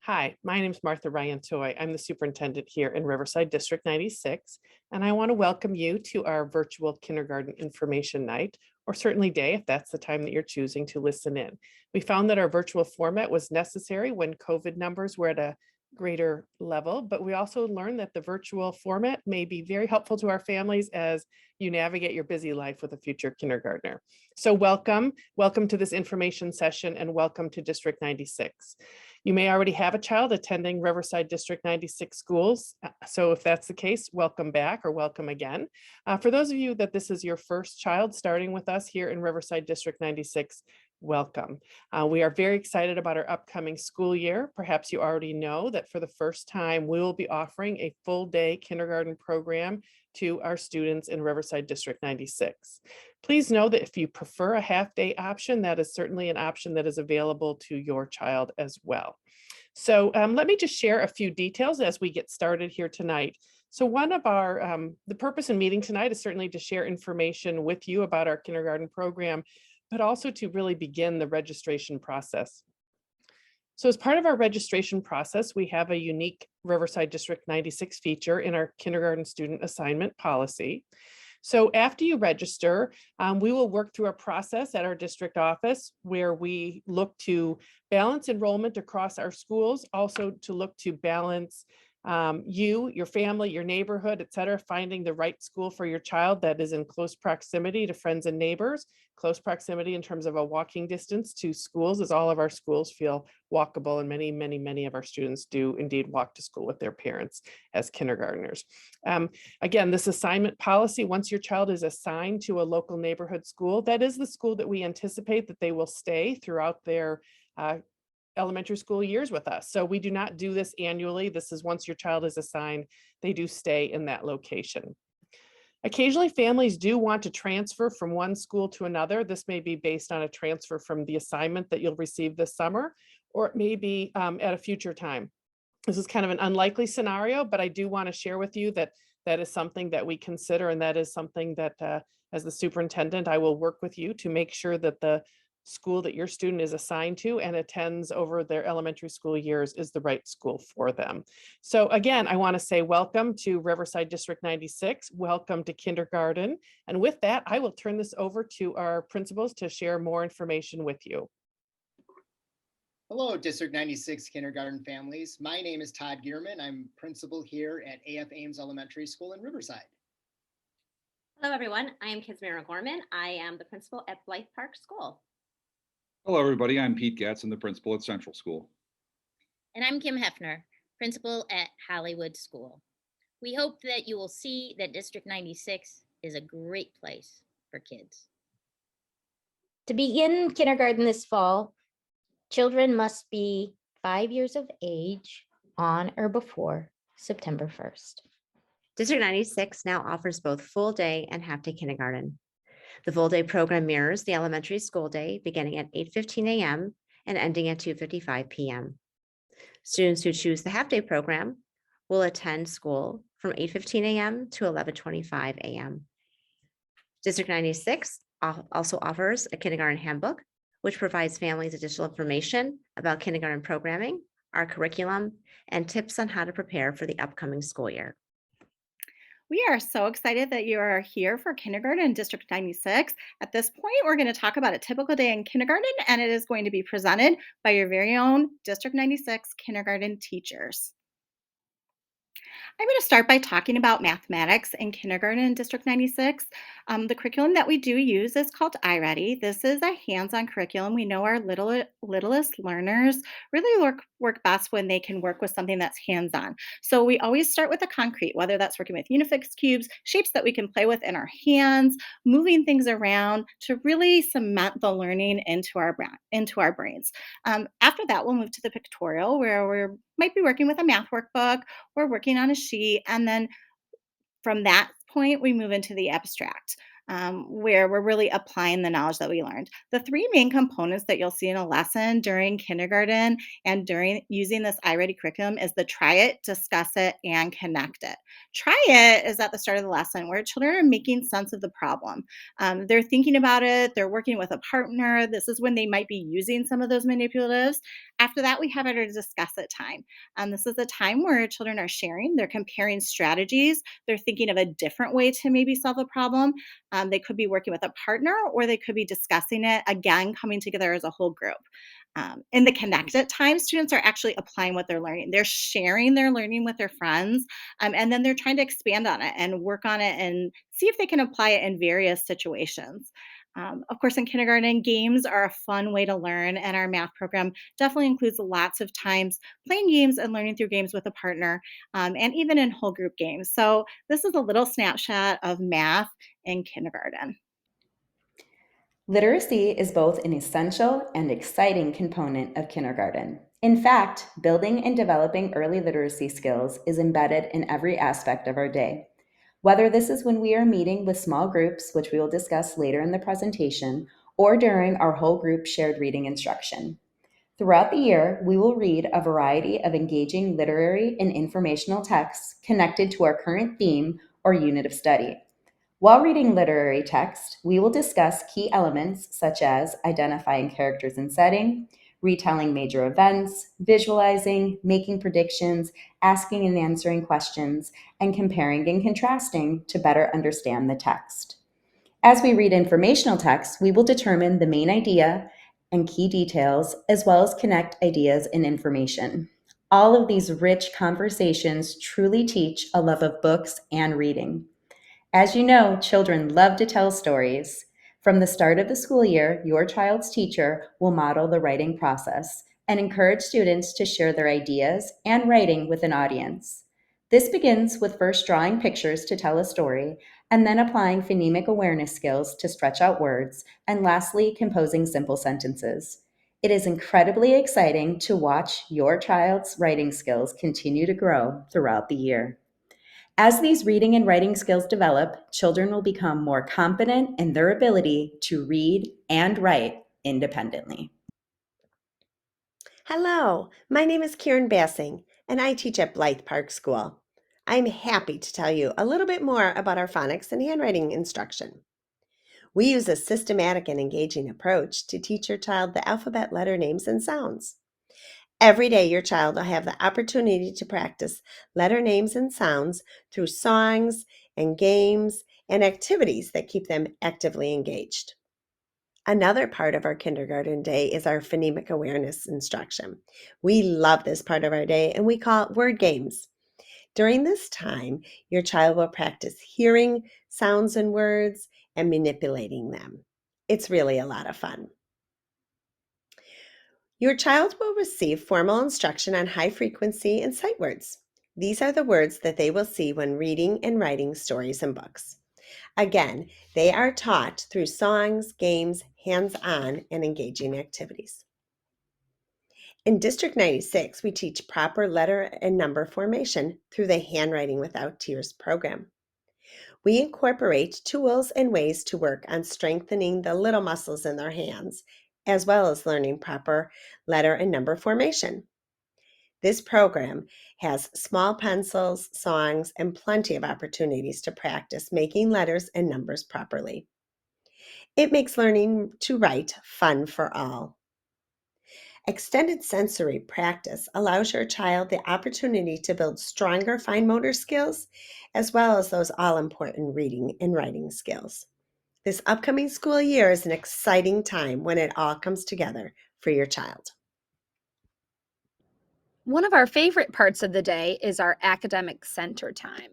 Hi, my name is Martha Ryan Toy. I'm the superintendent here in Riverside District 96, and I want to welcome you to our virtual kindergarten information night, or certainly day if that's the time that you're choosing to listen in. We found that our virtual format was necessary when COVID numbers were at a greater level, but we also learned that the virtual format may be very helpful to our families as you navigate your busy life with a future kindergartner. So welcome to this information session and welcome to District 96. You may already have a child attending Riverside District 96 schools. So if that's the case, welcome back or welcome again. For those of you that this is your first child starting with us here in Riverside District 96, welcome. We are very excited about our upcoming school year. Perhaps you already know that for the first time, we will be offering a full day kindergarten program to our students in Riverside District 96. Please know that if you prefer a half day option, that is certainly an option that is available to your child as well. So let me just share a few details as we get started here tonight. So one of the purpose in meeting tonight is certainly to share information with you about our kindergarten program, but also to really begin the registration process. So as part of our registration process, we have a unique Riverside District 96 feature in our kindergarten student assignment policy. So after you register, we will work through a process at our district office where we look to balance enrollment across our schools, also to look to balance you, your family, your neighborhood, et cetera, finding the right school for your child that is in close proximity to friends and neighbors. Close proximity in terms of a walking distance to schools, as all of our schools feel walkable, and many of our students do indeed walk to school with their parents as kindergartners. Again, this assignment policy, once your child is assigned to a local neighborhood school, that is the school that we anticipate that they will stay throughout their elementary school years with us. So we do not do this annually. This is once your child is assigned, they do stay in that location. Occasionally, families do want to transfer from one school to another. This may be based on a transfer from the assignment that you'll receive this summer, or it may be at a future time. This is kind of an unlikely scenario, but I do want to share with you that that is something that we consider, and that is something that as the superintendent, I will work with you to make sure that the school that your student is assigned to and attends over their elementary school years is the right school for them. So again, I want to say welcome to Riverside District 96. Welcome to kindergarten. And with that, I will turn this over to our principals to share more information with you. Hello, District 96 kindergarten families. My name is Todd Gierman. I'm principal here at AF Ames Elementary School in Riverside. Hello, everyone. I am Kismira Gorman. I am the principal at Blythe Park School. Hello, everybody. I'm Pete Gatz. I'm the principal at Central School. And I'm Kim Hefner, principal at Hollywood School. We hope that you will see that District 96 is a great place for kids. To begin kindergarten this fall, children must be 5 years of age on or before September 1st. District 96 now offers both full day and half day kindergarten. The full day program mirrors the elementary school day beginning at 8:15 a.m. and ending at 2:55 p.m. Students who choose the half day program will attend school from 8:15 a.m. to 11:25 a.m. District 96 also offers a kindergarten handbook, which provides families additional information about kindergarten programming, our curriculum, and tips on how to prepare for the upcoming school year. We are so excited that you are here for kindergarten in District 96. At this point, we're going to talk about a typical day in kindergarten, and it is going to be presented by your very own District 96 kindergarten teachers. I'm going to start by talking about mathematics in kindergarten in District 96. The curriculum that we do use is called iReady. This is a hands-on curriculum. We know our littlest learners really work best when they can work with something that's hands-on. So we always start with the concrete, whether that's working with Unifix cubes, shapes that we can play with in our hands, moving things around to really cement the learning into our brains. After that, we'll move to the pictorial, where we might be working with a math workbook or working on a sheet. And then from that point, we move into the abstract. where we're really applying the knowledge that we learned. The three main components that you'll see in a lesson during kindergarten and during using this iReady curriculum is the try it, discuss it, and connect it. Try it is at the start of the lesson where children are making sense of the problem. They're thinking about it, they're working with a partner. This is when they might be using some of those manipulatives. After that, we have our discuss it time. This is a time where children are sharing, they're comparing strategies, they're thinking of a different way to maybe solve a problem. They could be working with a partner or they could be discussing it, again, coming together as a whole group. In the connected time, students are actually applying what they're learning. They're sharing their learning with their friends, and then they're trying to expand on it and work on it and see if they can apply it in various situations. Of course, in kindergarten, games are a fun way to learn, and our math program definitely includes lots of times playing games and learning through games with a partner, and even in whole group games. So, this is a little snapshot of math in kindergarten. Literacy is both an essential and exciting component of kindergarten. In fact, building and developing early literacy skills is embedded in every aspect of our day. Whether this is when we are meeting with small groups, which we will discuss later in the presentation, or during our whole group shared reading instruction. Throughout the year, we will read a variety of engaging literary and informational texts connected to our current theme or unit of study. While reading literary text, we will discuss key elements such as identifying characters and setting, retelling major events, visualizing, making predictions, asking and answering questions, and comparing and contrasting to better understand the text. As we read informational text, we will determine the main idea and key details, as well as connect ideas and information. All of these rich conversations truly teach a love of books and reading. As you know, children love to tell stories. From the start of the school year, your child's teacher will model the writing process and encourage students to share their ideas and writing with an audience. This begins with first drawing pictures to tell a story, and then applying phonemic awareness skills to stretch out words, and lastly, composing simple sentences. It is incredibly exciting to watch your child's writing skills continue to grow throughout the year. As these reading and writing skills develop, children will become more confident in their ability to read and write independently. Hello, my name is Karen Bassing, and I teach at Blythe Park School. I'm happy to tell you a little bit more about our phonics and handwriting instruction. We use a systematic and engaging approach to teach your child the alphabet letter names and sounds. Every day, your child will have the opportunity to practice letter names and sounds through songs and games and activities that keep them actively engaged. Another part of our kindergarten day is our phonemic awareness instruction. We love this part of our day and we call it word games. During this time, your child will practice hearing sounds and words and manipulating them. It's really a lot of fun. Your child will receive formal instruction on high frequency and sight words. These are the words that they will see when reading and writing stories and books. Again, they are taught through songs, games, hands-on, and engaging activities. In District 96, we teach proper letter and number formation through the Handwriting Without Tears program. We incorporate tools and ways to work on strengthening the little muscles in their hands, as well as learning proper letter and number formation. This program has small pencils, songs, and plenty of opportunities to practice making letters and numbers properly. It makes learning to write fun for all. Extended sensory practice allows your child the opportunity to build stronger fine motor skills, as well as those all-important reading and writing skills. This upcoming school year is an exciting time when it all comes together for your child. One of our favorite parts of the day is our academic center time.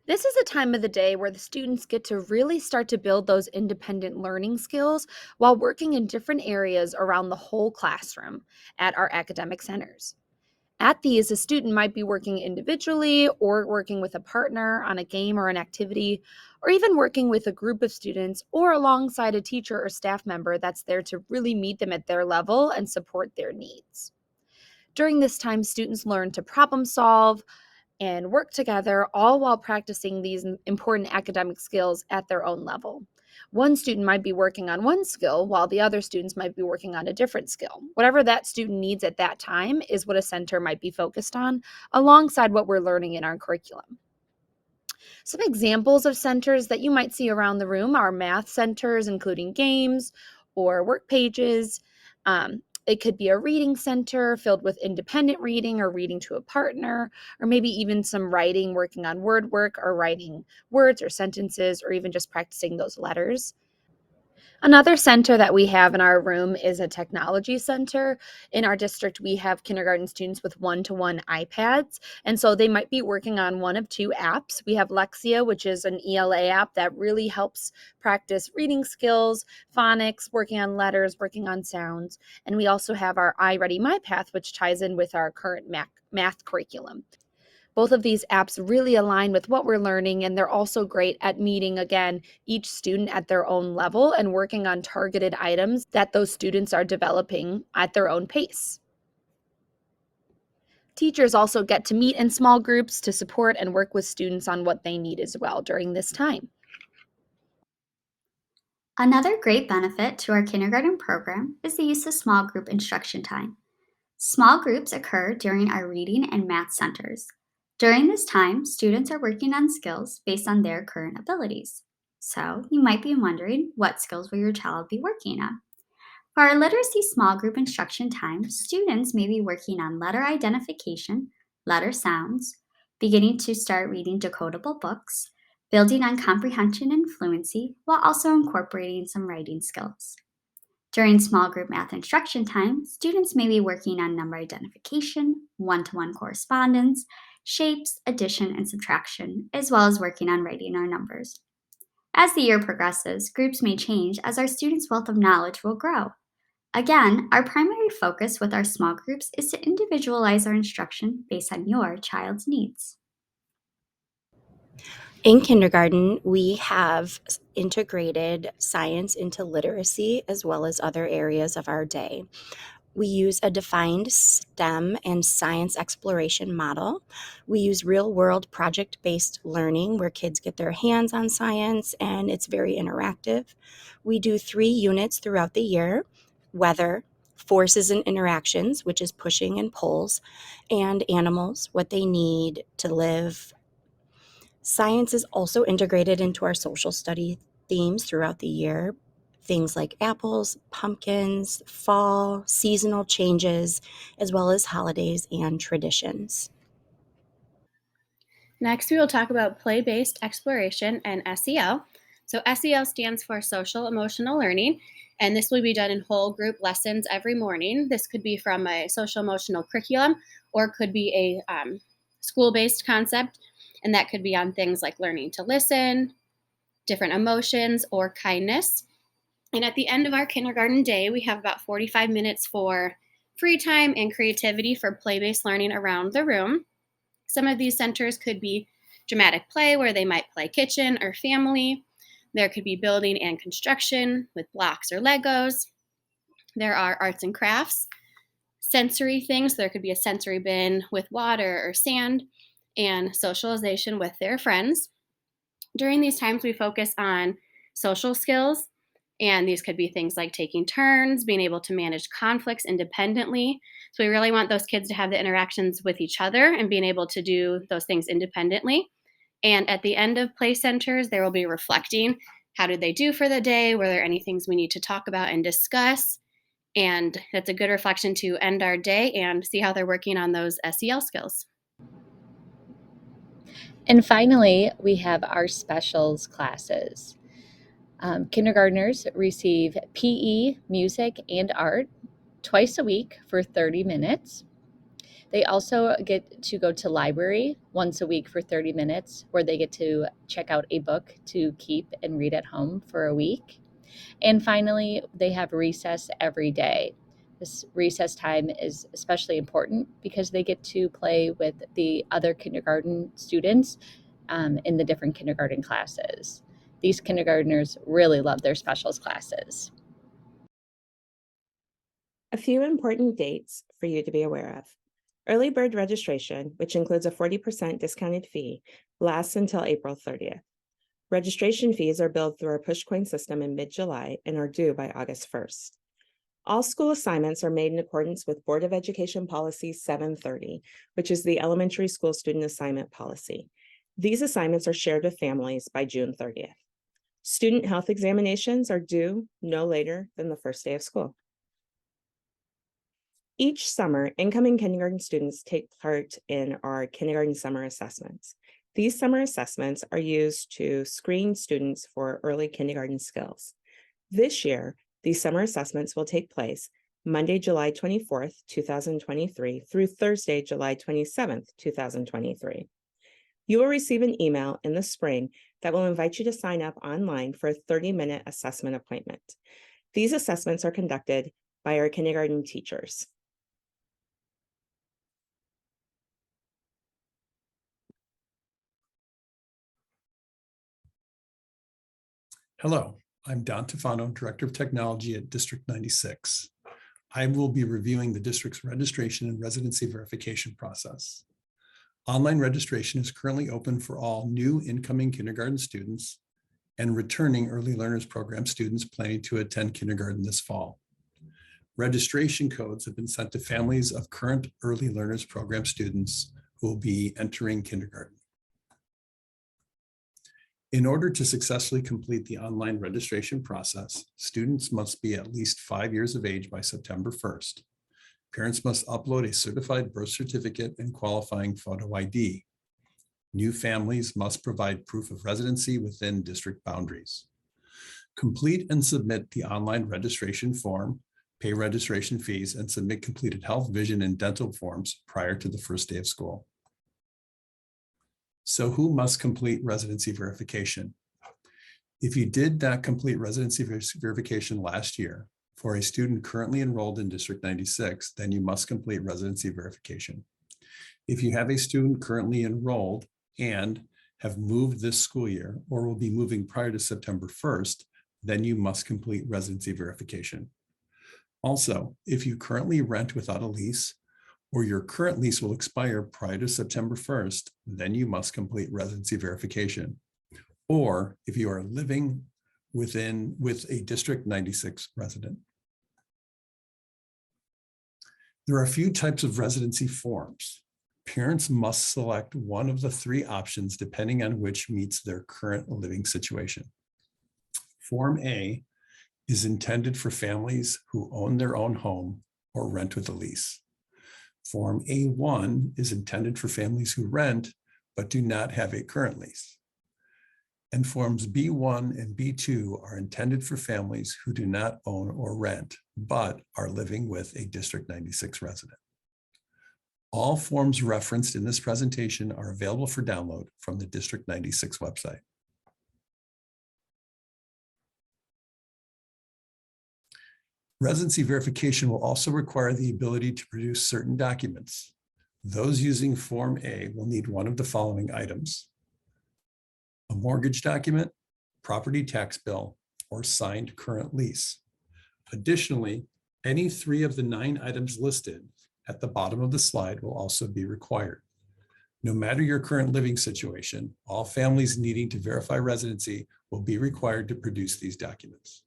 This is a time of the day where the students get to really start to build those independent learning skills while working in different areas around the whole classroom at our academic centers. At these, a student might be working individually or working with a partner on a game or an activity, or even working with a group of students or alongside a teacher or staff member that's there to really meet them at their level and support their needs. During this time, students learn to problem solve and work together, all while practicing these important academic skills at their own level. One student might be working on one skill while the other students might be working on a different skill. Whatever that student needs at that time is what a center might be focused on, alongside what we're learning in our curriculum. Some examples of centers that you might see around the room are math centers, including games or work pages. It could be a reading center filled with independent reading or reading to a partner, or maybe even some writing, working on word work or writing words or sentences, or even just practicing those letters. Another center that we have in our room is a technology center. In our district, we have kindergarten students with one-to-one iPads, and so they might be working on one of two apps. We have Lexia, which is an ELA app that really helps practice reading skills, phonics, working on letters, working on sounds. And we also have our iReady MyPath, which ties in with our current math curriculum. Both of these apps really align with what we're learning, and they're also great at meeting, again, each student at their own level and working on targeted items that those students are developing at their own pace. Teachers also get to meet in small groups to support and work with students on what they need as well during this time. Another great benefit to our kindergarten program is the use of small group instruction time. Small groups occur during our reading and math centers. During this time, students are working on skills based on their current abilities. So, you might be wondering, what skills will your child be working on? For our literacy small group instruction time, students may be working on letter identification, letter sounds, beginning to start reading decodable books, building on comprehension and fluency, while also incorporating some writing skills. During small group math instruction time, students may be working on number identification, one-to-one correspondence, shapes, addition, and subtraction, as well as working on writing our numbers. As the year progresses, groups may change as our students' wealth of knowledge will grow. Again, our primary focus with our small groups is to individualize our instruction based on your child's needs. In kindergarten, we have integrated science into literacy as well as other areas of our day. We use a defined STEM and science exploration model. We use real-world project-based learning where kids get their hands on science and it's very interactive. We do 3 units throughout the year: weather, forces and interactions, which is pushing and pulls, and animals, what they need to live. Science is also integrated into our social study themes throughout the year. Things like apples, pumpkins, fall, seasonal changes, as well as holidays and traditions. Next, we will talk about play-based exploration and SEL. So SEL stands for social emotional learning, and this will be done in whole group lessons every morning. This could be from a social emotional curriculum or could be a school-based concept, and that could be on things like learning to listen, different emotions, or kindness. And at the end of our kindergarten day, we have about 45 minutes for free time and creativity for play-based learning around the room. Some of these centers could be dramatic play, where they might play kitchen or family. There could be building and construction with blocks or Legos. There are arts and crafts, sensory things. There could be a sensory bin with water or sand, and socialization with their friends. During these times, we focus on social skills, and these could be things like taking turns, being able to manage conflicts independently. So we really want those kids to have the interactions with each other and being able to do those things independently. And at the end of play centers, they will be reflecting, how did they do for the day? Were there any things we need to talk about and discuss? And that's a good reflection to end our day and see how they're working on those SEL skills. And finally, we have our specials classes. Kindergartners receive PE, music, and art twice a week for 30 minutes. They also get to go to library once a week for 30 minutes, where they get to check out a book to keep and read at home for a week. And finally, they have recess every day. This recess time is especially important because they get to play with the other kindergarten students in the different kindergarten classes. These kindergartners really love their specials classes. A few important dates for you to be aware of. Early bird registration, which includes a 40% discounted fee, lasts until April 30th. Registration fees are billed through our Pushcoin system in mid-July and are due by August 1st. All school assignments are made in accordance with Board of Education Policy 730, which is the elementary school student assignment policy. These assignments are shared with families by June 30th. Student health examinations are due no later than the first day of school. Each summer, incoming kindergarten students take part in our kindergarten summer assessments. These summer assessments are used to screen students for early kindergarten skills. This year, these summer assessments will take place Monday, July 24th, 2023 through Thursday, July 27th, 2023. You will receive an email in the spring that will invite you to sign up online for a 30-minute assessment appointment. These assessments are conducted by our kindergarten teachers. Hello, I'm Don Tufano, Director of Technology at District 96. I will be reviewing the district's registration and residency verification process. Online registration is currently open for all new incoming kindergarten students and returning Early Learners Program students planning to attend kindergarten this fall. Registration codes have been sent to families of current Early Learners Program students who will be entering kindergarten. In order to successfully complete the online registration process, students must be at least 5 years of age by September 1st. Parents must upload a certified birth certificate and qualifying photo ID. New families must provide proof of residency within district boundaries. Complete and submit the online registration form, pay registration fees, and submit completed health, vision, and dental forms prior to the first day of school. So who must complete residency verification? If you did not complete residency verification last year for a student currently enrolled in District 96, then you must complete residency verification. If you have a student currently enrolled and have moved this school year or will be moving prior to September 1st, then you must complete residency verification. Also, if you currently rent without a lease, or your current lease will expire prior to September 1st, then you must complete residency verification. Or if you are living with a District 96 resident. There are a few types of residency forms. Parents must select one of the 3 options depending on which meets their current living situation. Form A is intended for families who own their own home or rent with a lease. Form A1 is intended for families who rent but do not have a current lease. And forms B1 and B2 are intended for families who do not own or rent, but are living with a District 96 resident. All forms referenced in this presentation are available for download from the District 96 website. Residency verification will also require the ability to produce certain documents. Those using Form A will need one of the following items: a mortgage document, property tax bill, or signed current lease. Additionally, any 3 of the 9 items listed at the bottom of the slide will also be required. No matter your current living situation, all families needing to verify residency will be required to produce these documents.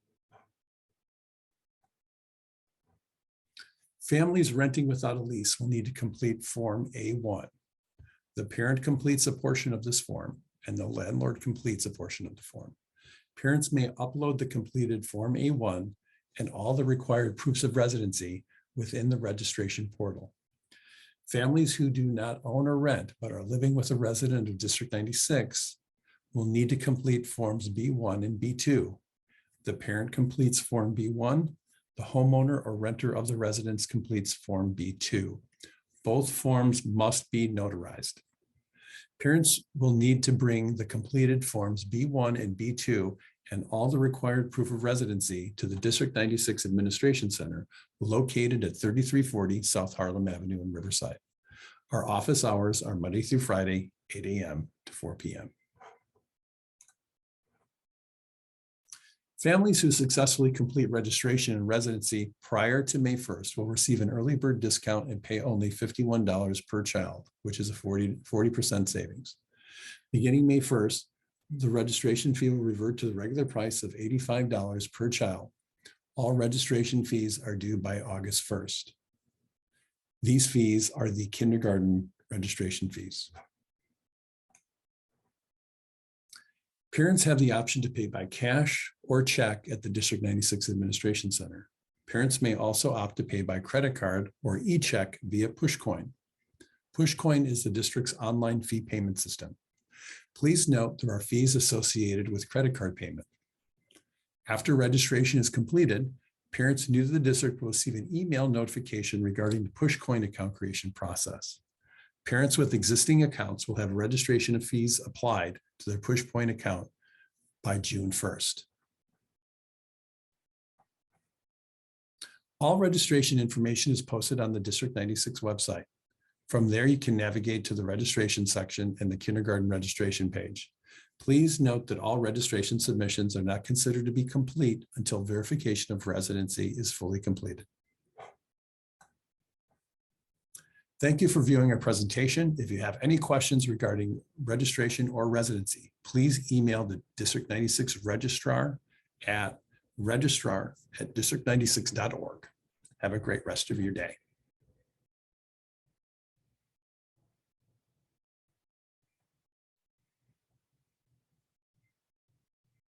Families renting without a lease will need to complete Form A1. The parent completes a portion of this form, and the landlord completes a portion of the form. Parents may upload the completed Form A1 and all the required proofs of residency within the registration portal. Families who do not own or rent but are living with a resident of District 96 will need to complete Forms B1 and B2. The parent completes Form B1. The homeowner or renter of the residence completes Form B2. Both forms must be notarized. Parents will need to bring the completed Forms B1 and B2 and all the required proof of residency to the District 96 Administration Center located at 3340 South Harlem Avenue in Riverside. Our office hours are Monday through Friday, 8 a.m. to 4 p.m. Families who successfully complete registration and residency prior to May 1st will receive an early bird discount and pay only $51 per child, which is a 40% savings. Beginning May 1st, the registration fee will revert to the regular price of $85 per child. All registration fees are due by August 1st. These fees are the kindergarten registration fees. Parents have the option to pay by cash or check at the District 96 Administration Center. Parents may also opt to pay by credit card or e-check via Pushcoin. Pushcoin is the district's online fee payment system. Please note there are fees associated with credit card payment. After registration is completed, parents new to the district will receive an email notification regarding the Pushcoin account creation process. Parents with existing accounts will have registration fees applied to their Pushcoin account by June 1st. All registration information is posted on the District 96 website. From there, you can navigate to the registration section and the kindergarten registration page. Please note that all registration submissions are not considered to be complete until verification of residency is fully completed. Thank you for viewing our presentation. If you have any questions regarding registration or residency, please email the District 96 registrar at registrar@district96.org. Have a great rest of your day.